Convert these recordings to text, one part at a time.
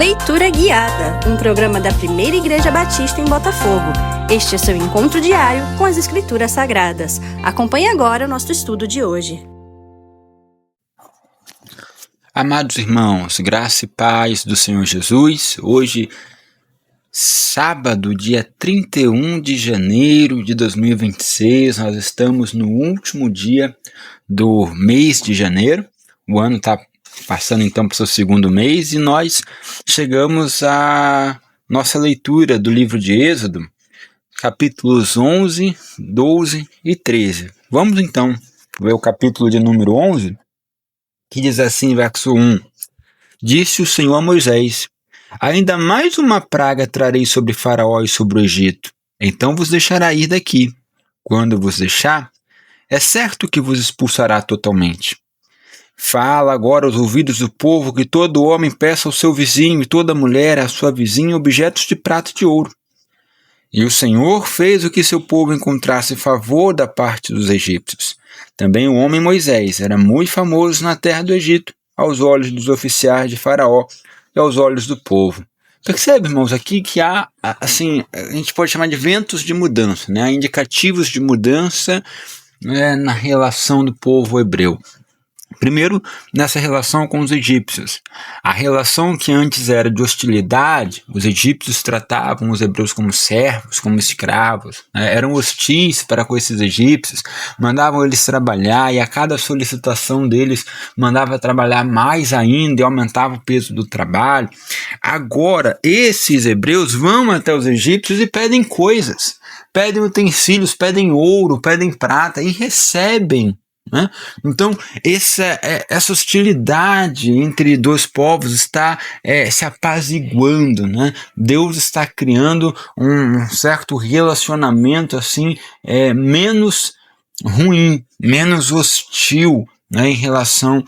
Leitura Guiada, um programa da Primeira Igreja Batista em Botafogo. Este é seu encontro diário com as Escrituras Sagradas. Acompanhe agora o nosso estudo de hoje. Amados irmãos, graça e paz do Senhor Jesus. Hoje, sábado, dia 31 de janeiro de 2026, nós estamos no último dia do mês de janeiro. O ano está passando então para o seu segundo mês e nós chegamos à nossa leitura do livro de Êxodo, capítulos 11, 12 e 13. Vamos então ver o capítulo de número 11, que diz assim, verso 1. Disse o Senhor a Moisés: ainda mais uma praga trarei sobre Faraó e sobre o Egito. Então vos deixará ir daqui. Quando vos deixar, é certo que vos expulsará totalmente. Fala agora aos ouvidos do povo que todo homem peça ao seu vizinho e toda mulher à sua vizinha objetos de prata e de ouro. E o Senhor fez o que seu povo encontrasse favor da parte dos egípcios. Também o homem Moisés era muito famoso na terra do Egito, aos olhos dos oficiais de Faraó e aos olhos do povo. Percebe, irmãos, aqui que há, assim, a gente pode chamar de ventos de mudança, né? Há indicativos de mudança, na relação do povo hebreu. Primeiro, nessa relação com os egípcios. A relação que antes era de hostilidade, os egípcios tratavam os hebreus como servos, como escravos, eram hostis para com esses egípcios, mandavam eles trabalhar e a cada solicitação deles mandava trabalhar mais ainda e aumentava o peso do trabalho. Agora, esses hebreus vão até os egípcios e pedem coisas, pedem utensílios, pedem ouro, pedem prata e recebem. Então, essa hostilidade entre dois povos está se apaziguando, né? Deus está criando um certo relacionamento assim, menos ruim, menos hostil, né, em relação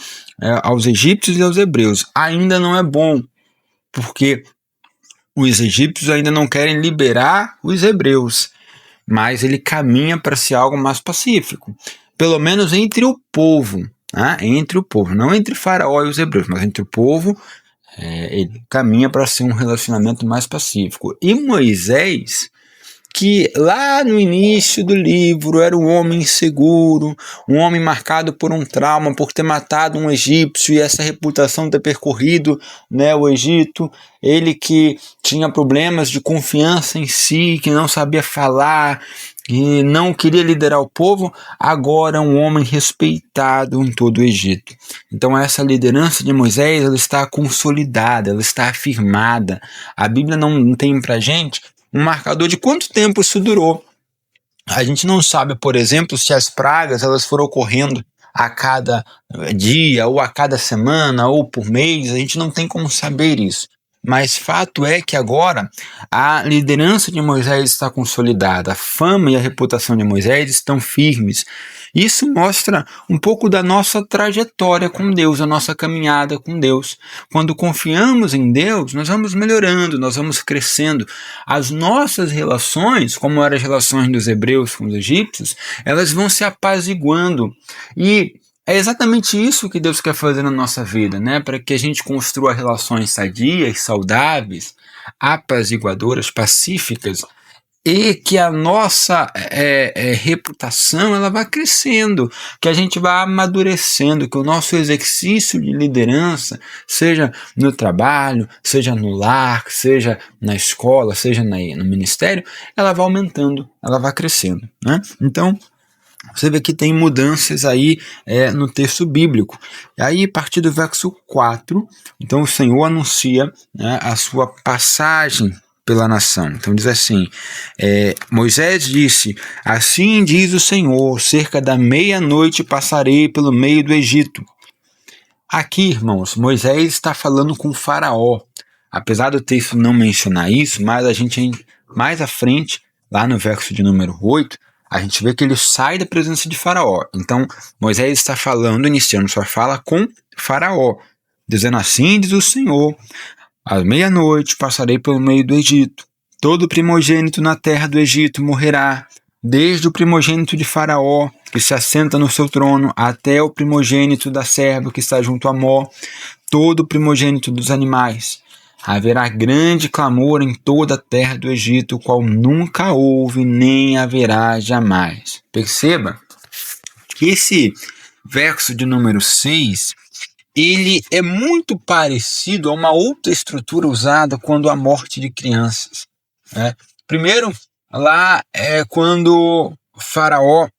aos egípcios e aos hebreus. Ainda não é bom, porque os egípcios ainda não querem liberar os hebreus, mas ele caminha para ser algo mais pacífico. Pelo menos entre o povo, entre o povo, não entre Faraó e os hebreus, mas entre o povo, ele caminha para ser um relacionamento mais pacífico. E Moisés, que lá no início do livro era um homem inseguro, um homem marcado por um trauma, por ter matado um egípcio e essa reputação ter percorrido, o Egito, ele que tinha problemas de confiança em si, que não sabia falar, e não queria liderar o povo, agora é um homem respeitado em todo o Egito. Então essa liderança de Moisés, ela está consolidada, ela está afirmada. A Bíblia não tem pra gente um marcador de quanto tempo isso durou. A gente não sabe, por exemplo, se as pragas elas foram ocorrendo a cada dia, ou a cada semana, ou por mês. A gente não tem como saber isso. Mas fato é que agora a liderança de Moisés está consolidada, a fama e a reputação de Moisés estão firmes. Isso mostra um pouco da nossa trajetória com Deus, a nossa caminhada com Deus. Quando confiamos em Deus, nós vamos melhorando, nós vamos crescendo. As nossas relações, como eram as relações dos hebreus com os egípcios, elas vão se apaziguando. E é exatamente isso que Deus quer fazer na nossa vida, para que a gente construa relações sadias, saudáveis, apaziguadoras, pacíficas, e que a nossa reputação ela vá crescendo, que a gente vá amadurecendo, que o nosso exercício de liderança, seja no trabalho, seja no lar, seja na escola, seja no ministério, ela vá aumentando, ela vá crescendo. Então, você vê que tem mudanças aí no texto bíblico. E aí, a partir do verso 4, então o Senhor anuncia a sua passagem pela nação. Então diz assim, Moisés disse, assim diz o Senhor, cerca da meia-noite passarei pelo meio do Egito. Aqui, irmãos, Moisés está falando com Faraó. Apesar do texto não mencionar isso, mas a gente mais à frente, lá no verso de número 8, a gente vê que ele sai da presença de Faraó. Então, Moisés está falando, iniciando sua fala com Faraó, dizendo assim diz o Senhor, à meia-noite passarei pelo meio do Egito. Todo primogênito na terra do Egito morrerá, desde o primogênito de Faraó, que se assenta no seu trono, até o primogênito da serva que está junto a Mó, todo primogênito dos animais. haverá grande clamor em toda a terra do Egito, qual nunca houve nem haverá jamais. Perceba que esse verso de número 6, ele é muito parecido a uma outra estrutura usada quando há morte de crianças, né? Primeiro, lá é quando Faraó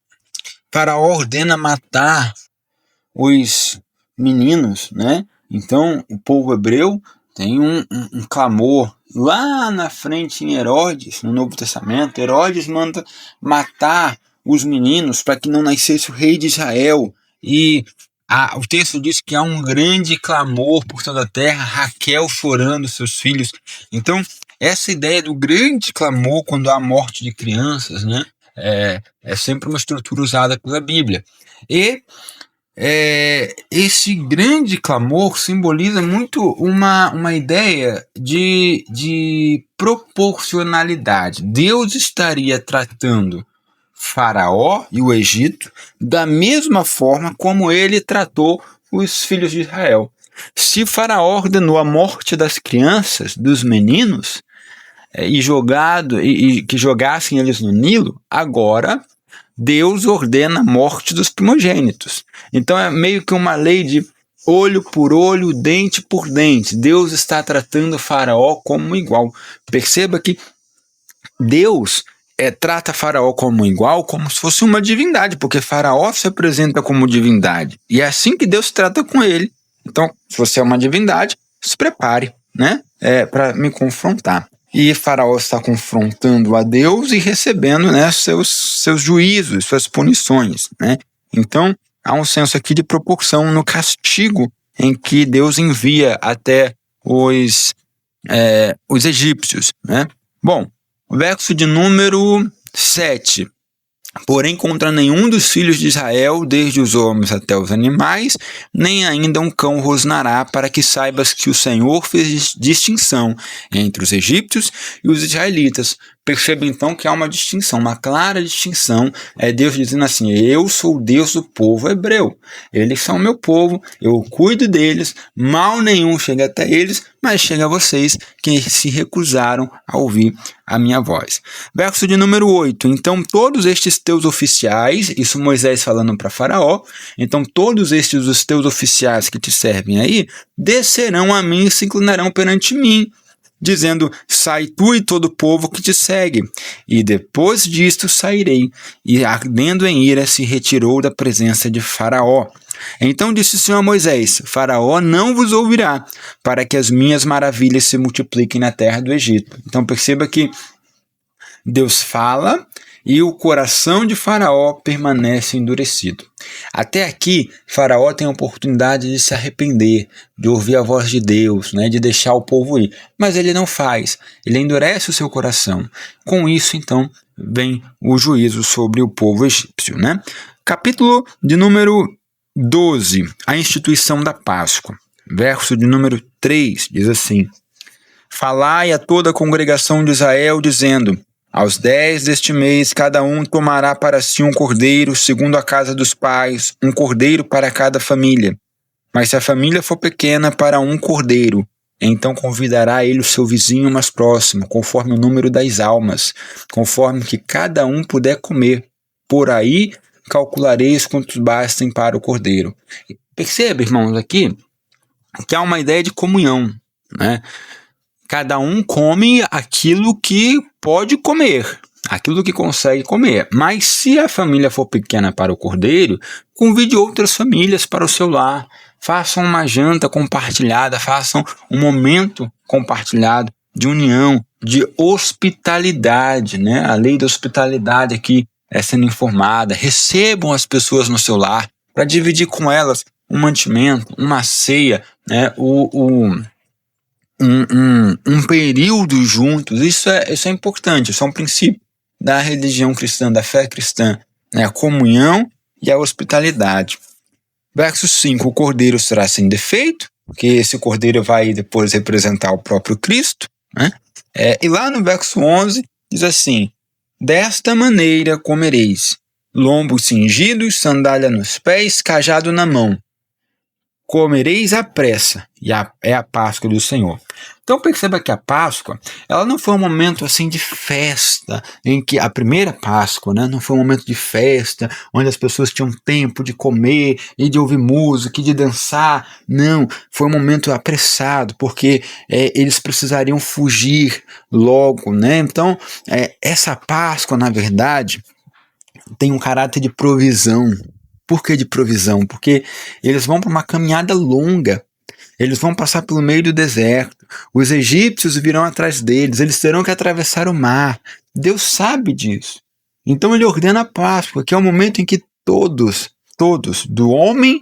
ordena matar os meninos, né? Então, o povo hebreu tem um clamor lá na frente em Herodes, no Novo Testamento. Herodes manda matar os meninos para que não nascesse o rei de Israel. E o texto diz que há um grande clamor por toda a terra, Raquel chorando seus filhos. Então, essa ideia do grande clamor quando há morte de crianças, né? É sempre uma estrutura usada pela Bíblia. E esse grande clamor simboliza muito uma ideia de proporcionalidade. Deus estaria tratando Faraó e o Egito da mesma forma como ele tratou os filhos de Israel. Se Faraó ordenou a morte das crianças, dos meninos, e que jogassem eles no Nilo, agora Deus ordena a morte dos primogênitos. Então é meio que uma lei de olho por olho, dente por dente. Deus está tratando Faraó como igual. Perceba que Deus trata Faraó como igual, como se fosse uma divindade, porque Faraó se apresenta como divindade. E é assim que Deus trata com ele. Então, se você é uma divindade, se prepare, né, para me confrontar. E Faraó está confrontando a Deus e recebendo, né, seus juízos, suas punições, né? Então, há um senso aqui de proporção no castigo em que Deus envia até os egípcios, né? Bom, o verso de número 7. Porém, contra nenhum dos filhos de Israel, desde os homens até os animais, nem ainda um cão rosnará, para que saibas que o Senhor fez distinção entre os egípcios e os israelitas. Perceba então que há uma distinção, uma clara distinção. É Deus dizendo assim: eu sou o Deus do povo hebreu. Eles são meu povo, eu cuido deles, mal nenhum chega até eles, mas chega a vocês que se recusaram a ouvir a minha voz. Verso de número 8. Então todos estes teus oficiais, isso Moisés falando para Faraó, então todos estes os teus oficiais que te servem aí, descerão a mim e se inclinarão perante mim, dizendo: sai tu e todo o povo que te segue. E depois disto sairei. E ardendo em ira se retirou da presença de Faraó. Então disse o Senhor a Moisés: Faraó não vos ouvirá, para que as minhas maravilhas se multipliquem na terra do Egito. Então perceba que Deus fala e o coração de Faraó permanece endurecido. Até aqui, Faraó tem a oportunidade de se arrepender, de ouvir a voz de Deus, né, de deixar o povo ir. Mas ele não faz, ele endurece o seu coração. Com isso, então, vem o juízo sobre o povo egípcio, né? Capítulo de número 12, a instituição da Páscoa. Verso de número 3, diz assim: falai a toda a congregação de Israel, dizendo: aos 10 deste mês, cada um tomará para si um cordeiro, segundo a casa dos pais, um cordeiro para cada família. Mas se a família for pequena, para um cordeiro, então convidará ele o seu vizinho mais próximo, conforme o número das almas, conforme que cada um puder comer. Por aí calculareis quantos bastem para o cordeiro. Perceba, irmãos, aqui que há uma ideia de comunhão, né? Cada um come aquilo que pode comer, aquilo que consegue comer. Mas se a família for pequena para o cordeiro, convide outras famílias para o seu lar. Façam uma janta compartilhada, façam um momento compartilhado de união, de hospitalidade, né? A lei da hospitalidade aqui é sendo informada. Recebam as pessoas no seu lar para dividir com elas um mantimento, uma ceia, né? Um período juntos. Isso é importante, isso é um princípio da religião cristã, da fé cristã, né? A comunhão e a hospitalidade. Verso 5, o cordeiro será sem defeito, porque esse cordeiro vai depois representar o próprio Cristo, né? E lá no verso 11 diz assim: desta maneira comereis, lombos cingidos, sandália nos pés, cajado na mão. comereis à pressa, e é a Páscoa do Senhor. Então perceba que a Páscoa, ela não foi um momento assim de festa, em que a primeira Páscoa, né, não foi um momento de festa, onde as pessoas tinham tempo de comer e de ouvir música e de dançar. Não, foi um momento apressado, porque eles precisariam fugir logo, né? Então, essa Páscoa, na verdade, tem um caráter de provisão. Por que de provisão? Porque eles vão para uma caminhada longa. Eles vão passar pelo meio do deserto. Os egípcios virão atrás deles. Eles terão que atravessar o mar. Deus sabe disso. Então ele ordena a Páscoa, que é o momento em que todos, do homem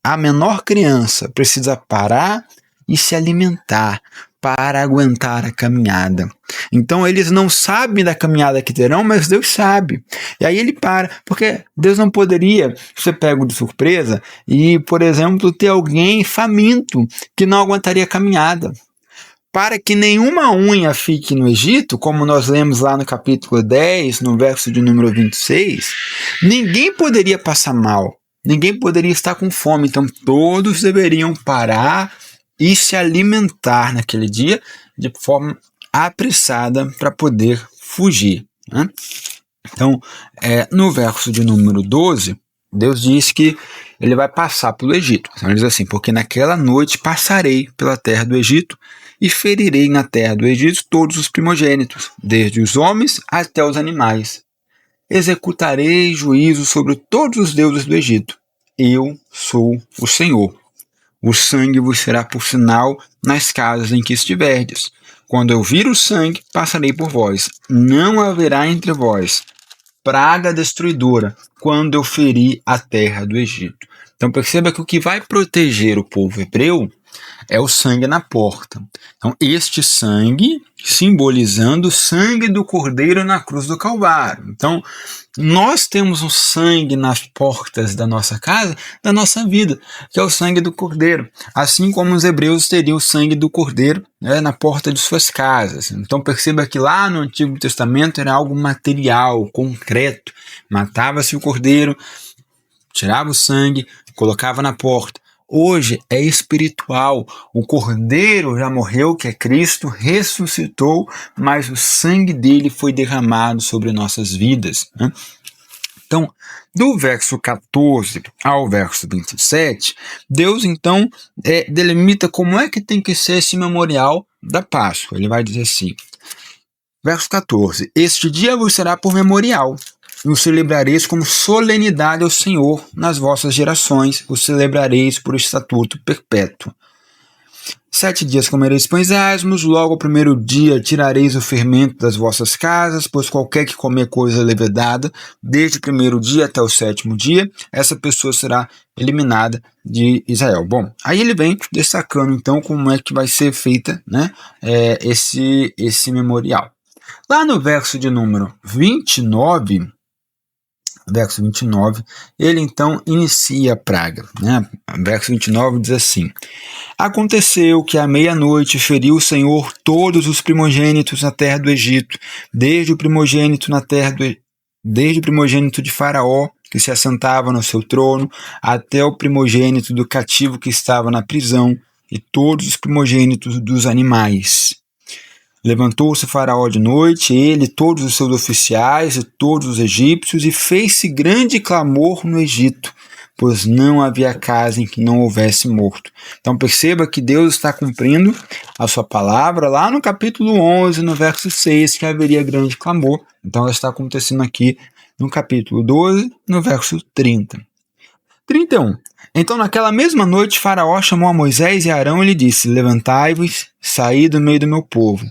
à menor criança, precisa parar e se alimentar para aguentar a caminhada. Então eles não sabem da caminhada que terão, mas Deus sabe. E aí ele para, porque Deus não poderia ser pego de surpresa e, por exemplo, ter alguém faminto que não aguentaria a caminhada. Para que nenhuma unha fique no Egito, como nós lemos lá no capítulo 10, no verso de número 26, ninguém poderia passar mal, ninguém poderia estar com fome, então todos deveriam parar e se alimentar naquele dia de forma apressada para poder fugir, né? Então, no verso de número 12, Deus diz que ele vai passar pelo Egito. Então ele diz assim: porque naquela noite passarei pela terra do Egito e ferirei na terra do Egito todos os primogênitos, desde os homens até os animais. Executarei juízo sobre todos os deuses do Egito. Eu sou o Senhor. O sangue vos será por sinal nas casas em que estiverdes. Quando eu vir o sangue, passarei por vós. Não haverá entre vós praga destruidora quando eu ferir a terra do Egito. Então perceba que o que vai proteger o povo hebreu é o sangue na porta. Então este sangue simbolizando o sangue do Cordeiro na cruz do Calvário. Então nós temos um sangue nas portas da nossa casa, da nossa vida, que é o sangue do Cordeiro. Assim como os hebreus teriam o sangue do Cordeiro, né, na porta de suas casas. Então perceba que lá no Antigo Testamento era algo material, concreto. Matava-se o Cordeiro, tirava o sangue, colocava na porta. Hoje é espiritual. O Cordeiro já morreu, que é Cristo, ressuscitou, mas o sangue dele foi derramado sobre nossas vidas, né? Então, do verso 14 ao verso 27, Deus então delimita como é que tem que ser esse memorial da Páscoa. Ele vai dizer assim, verso 14: este dia vos será por memorial, e o celebrareis como solenidade ao Senhor nas vossas gerações, o celebrareis por estatuto perpétuo. 7 dias comereis pães asmos, logo ao primeiro dia tirareis o fermento das vossas casas, pois qualquer que comer coisa levedada, desde o primeiro dia até o 7º dia, essa pessoa será eliminada de Israel. Bom, aí ele vem destacando então como é que vai ser feita, né, esse memorial. Lá no verso de número 29, ele então inicia a praga, né? Verso 29 diz assim: aconteceu que à meia-noite feriu o Senhor todos os primogênitos na terra do Egito, desde o primogênito de Faraó, que se assentava no seu trono, até o primogênito do cativo que estava na prisão, e todos os primogênitos dos animais. Levantou-se Faraó de noite, ele, todos os seus oficiais e todos os egípcios, e fez-se grande clamor no Egito, pois não havia casa em que não houvesse morto. Então perceba que Deus está cumprindo a sua palavra lá no capítulo 11, no verso 6, que haveria grande clamor. Então ela está acontecendo aqui no capítulo 12, no verso 30. 31. Então naquela mesma noite Faraó chamou a Moisés e Arão e lhe disse: levantai-vos, saí do meio do meu povo,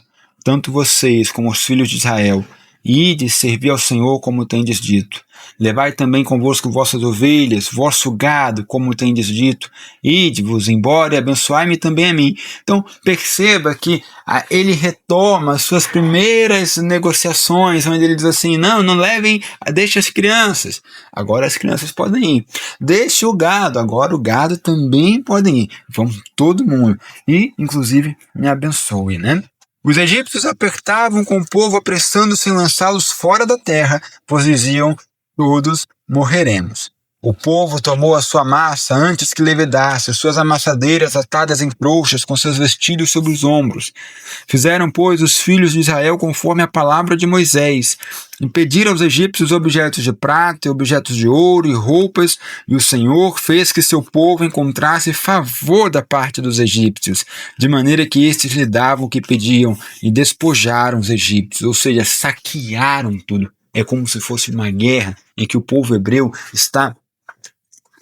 tanto vocês como os filhos de Israel, ide servir ao Senhor como tendes dito. Levai também convosco vossas ovelhas, vosso gado, como tendes dito. Ide-vos embora e abençoai-me também a mim. Então perceba que ele retoma as suas primeiras negociações, onde ele diz assim: não levem, deixe as crianças. Agora as crianças podem ir. Deixe o gado, agora o gado também podem ir. Vamos todo mundo. E inclusive me abençoe, né? Os egípcios apertavam com o povo, apressando-se em lançá-los fora da terra, pois diziam: todos morreremos. O povo tomou a sua massa antes que levedasse, suas amassadeiras atadas em trouxas, com seus vestidos sobre os ombros. Fizeram, pois, os filhos de Israel conforme a palavra de Moisés, e pediram aos egípcios objetos de prata, e objetos de ouro e roupas, e o Senhor fez que seu povo encontrasse favor da parte dos egípcios, de maneira que estes lhe davam o que pediam, e despojaram os egípcios, ou seja, saquearam tudo. É como se fosse uma guerra em que o povo hebreu está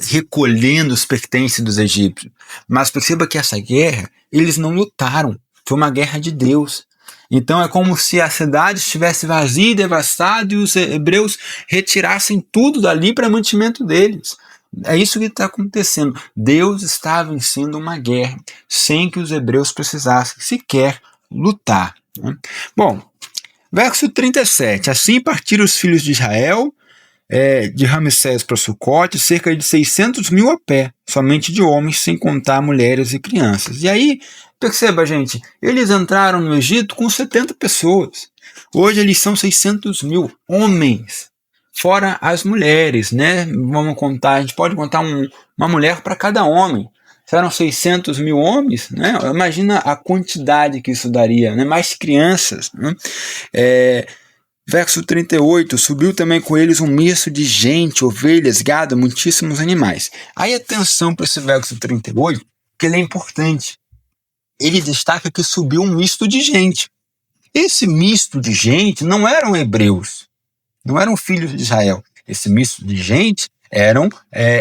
recolhendo os pertences dos egípcios. Mas perceba que essa guerra, eles não lutaram. Foi uma guerra de Deus. Então é como se a cidade estivesse vazia e devastada e os hebreus retirassem tudo dali para mantimento deles. É isso que está acontecendo. Deus está vencendo uma guerra sem que os hebreus precisassem sequer lutar. Bom, verso 37. Assim partiram os filhos de Israel de Ramsés para Sucote, cerca de 600 mil a pé, somente de homens, sem contar mulheres e crianças. E aí, perceba, gente, eles entraram no Egito com 70 pessoas. Hoje eles são 600 mil homens, fora as mulheres, né? Vamos contar, a gente pode contar uma mulher para cada homem. Se eram 600 mil homens, né? Imagina a quantidade que isso daria, né? Mais crianças, né? Verso 38, subiu também com eles um misto de gente, ovelhas, gado, muitíssimos animais. Aí atenção para esse verso 38, que ele é importante. Ele destaca que subiu um misto de gente. Esse misto de gente não eram hebreus, não eram filhos de Israel. Esse misto de gente eram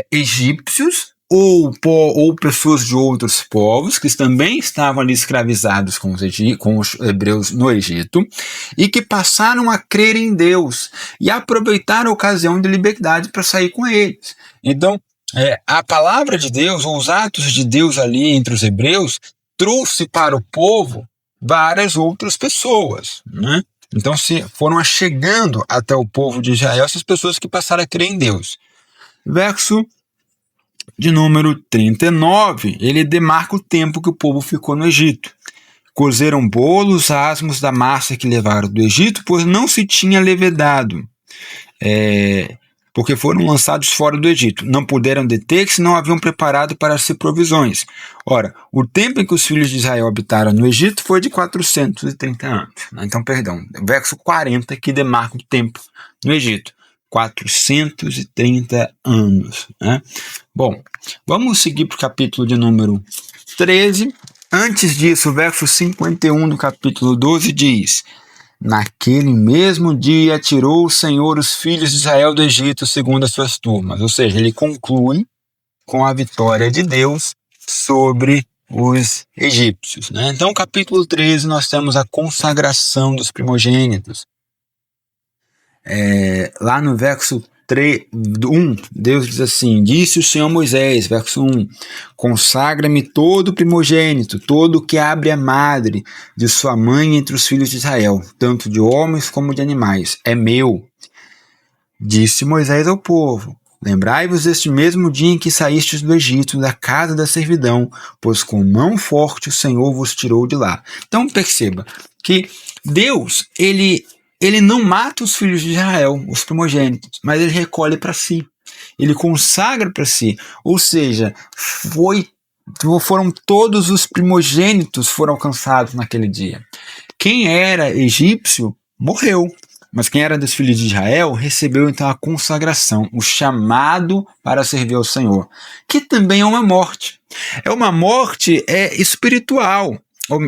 egípcios ou pessoas de outros povos que também estavam ali escravizados com os hebreus no Egito e que passaram a crer em Deus e aproveitaram a ocasião de liberdade para sair com eles. Então, a palavra de Deus, ou os atos de Deus ali entre os hebreus, trouxe para o povo várias outras pessoas, né? Então, foram chegando até o povo de Israel essas pessoas que passaram a crer em Deus. Verso de número 39, ele demarca o tempo que o povo ficou no Egito. Cozeram bolos asmos da massa que levaram do Egito, pois não se tinha levedado, porque foram lançados fora do Egito. Não puderam deter-se, não haviam preparado para si provisões. Ora, o tempo em que os filhos de Israel habitaram no Egito foi de 430 anos. Então, verso 40 que demarca o tempo no Egito. 430 anos. Né? Bom, vamos seguir para o capítulo de número 13. Antes disso, o verso 51 do capítulo 12 diz: naquele mesmo dia tirou o Senhor os filhos de Israel do Egito segundo as suas turmas. Ou seja, ele conclui com a vitória de Deus sobre os egípcios. Né? Então, capítulo 13, nós temos a consagração dos primogênitos. Lá no verso 1, Deus diz assim: disse o Senhor a Moisés, verso 1, consagra-me todo primogênito, todo que abre a madre de sua mãe entre os filhos de Israel, tanto de homens como de animais, é meu. Disse Moisés ao povo: lembrai-vos deste mesmo dia em que saístes do Egito, da casa da servidão, pois com mão forte o Senhor vos tirou de lá. Então perceba que Deus, ele não mata os filhos de Israel, os primogênitos, mas ele recolhe para si. Ele consagra para si. Ou seja, foram todos os primogênitos foram alcançados naquele dia. Quem era egípcio morreu, mas quem era dos filhos de Israel recebeu então a consagração, o chamado para servir ao Senhor, que também é uma morte. É uma morte espiritual,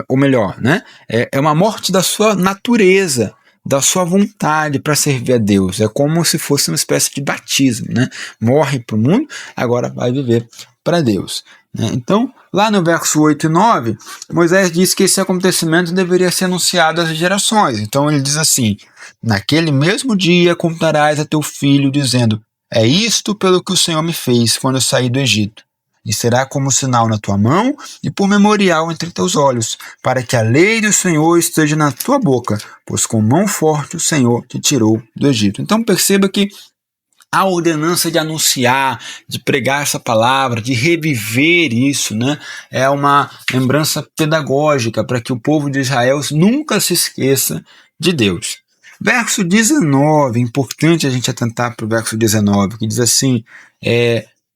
ou melhor, né? É uma morte da sua natureza, da sua vontade para servir a Deus. É como se fosse uma espécie de batismo, né? Morre para o mundo, agora vai viver para Deus. Né? Então, lá no verso 8 e 9, Moisés diz que esse acontecimento deveria ser anunciado às gerações. Então ele diz assim: naquele mesmo dia contarás a teu filho, dizendo: é isto pelo que o Senhor me fez quando eu saí do Egito. E será como sinal na tua mão e por memorial entre teus olhos, para que a lei do Senhor esteja na tua boca, pois com mão forte o Senhor te tirou do Egito. Então perceba que a ordenança de anunciar, de pregar essa palavra, de reviver isso, né, é uma lembrança pedagógica para que o povo de Israel nunca se esqueça de Deus. Verso 19, importante a gente atentar para o verso 19, que diz assim,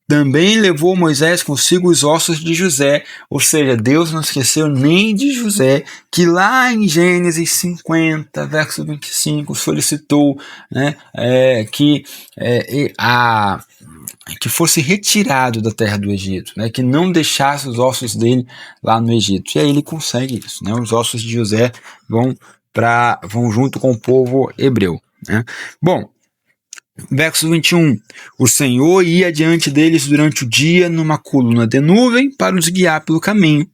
também levou Moisés consigo os ossos de José, ou seja, Deus não esqueceu nem de José, que lá em Gênesis 50, verso 25, solicitou, né, que fosse retirado da terra do Egito, né, que não deixasse os ossos dele lá no Egito. E aí ele consegue isso, né, os ossos de José vão junto com o povo hebreu, né. Bom, verso 21, o Senhor ia diante deles durante o dia numa coluna de nuvem para os guiar pelo caminho,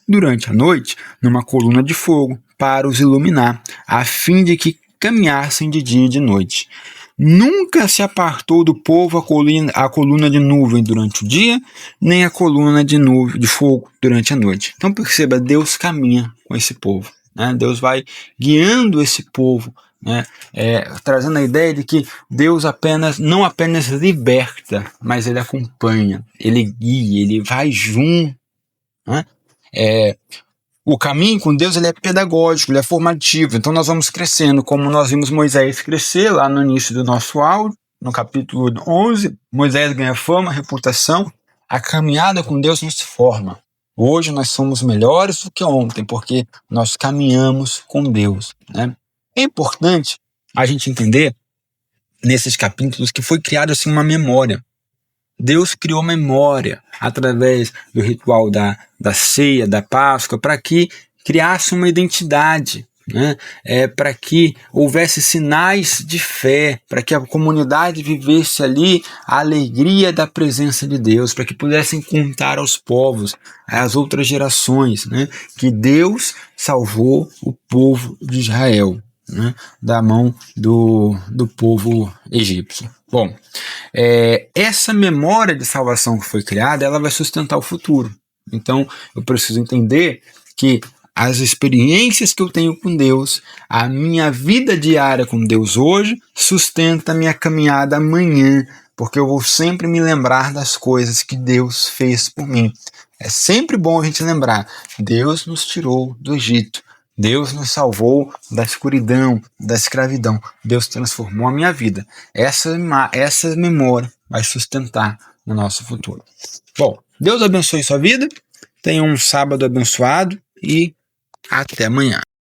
durante a noite numa coluna de fogo para os iluminar, a fim de que caminhassem de dia e de noite. Nunca se apartou do povo a coluna de nuvem durante o dia, nem a coluna de fogo durante a noite. Então perceba, Deus caminha com esse povo, né? Deus vai guiando esse povo, né? Trazendo a ideia de que Deus não apenas liberta, mas ele acompanha, ele guia, ele vai junto, né? O caminho com Deus ele é pedagógico, ele é formativo, então nós vamos crescendo, como nós vimos Moisés crescer lá no início do nosso áudio, no capítulo 11, Moisés ganha fama, reputação, a caminhada com Deus nos forma. Hoje nós somos melhores do que ontem, porque nós caminhamos com Deus, né? É importante a gente entender, nesses capítulos, que foi criada assim uma memória. Deus criou memória através do ritual da ceia, da Páscoa, para que criasse uma identidade, né? Para que houvesse sinais de fé, para que a comunidade vivesse ali a alegria da presença de Deus, para que pudessem contar aos povos, às outras gerações, né, que Deus salvou o povo de Israel, né, da mão do povo egípcio. Bom, essa memória de salvação que foi criada, ela vai sustentar o futuro. Então, eu preciso entender que as experiências que eu tenho com Deus, a minha vida diária com Deus hoje, sustenta a minha caminhada amanhã, porque eu vou sempre me lembrar das coisas que Deus fez por mim. É sempre bom a gente lembrar, Deus nos tirou do Egito, Deus nos salvou da escuridão, da escravidão. Deus transformou a minha vida. Essa memória vai sustentar o nosso futuro. Bom, Deus abençoe sua vida. Tenha um sábado abençoado e até amanhã.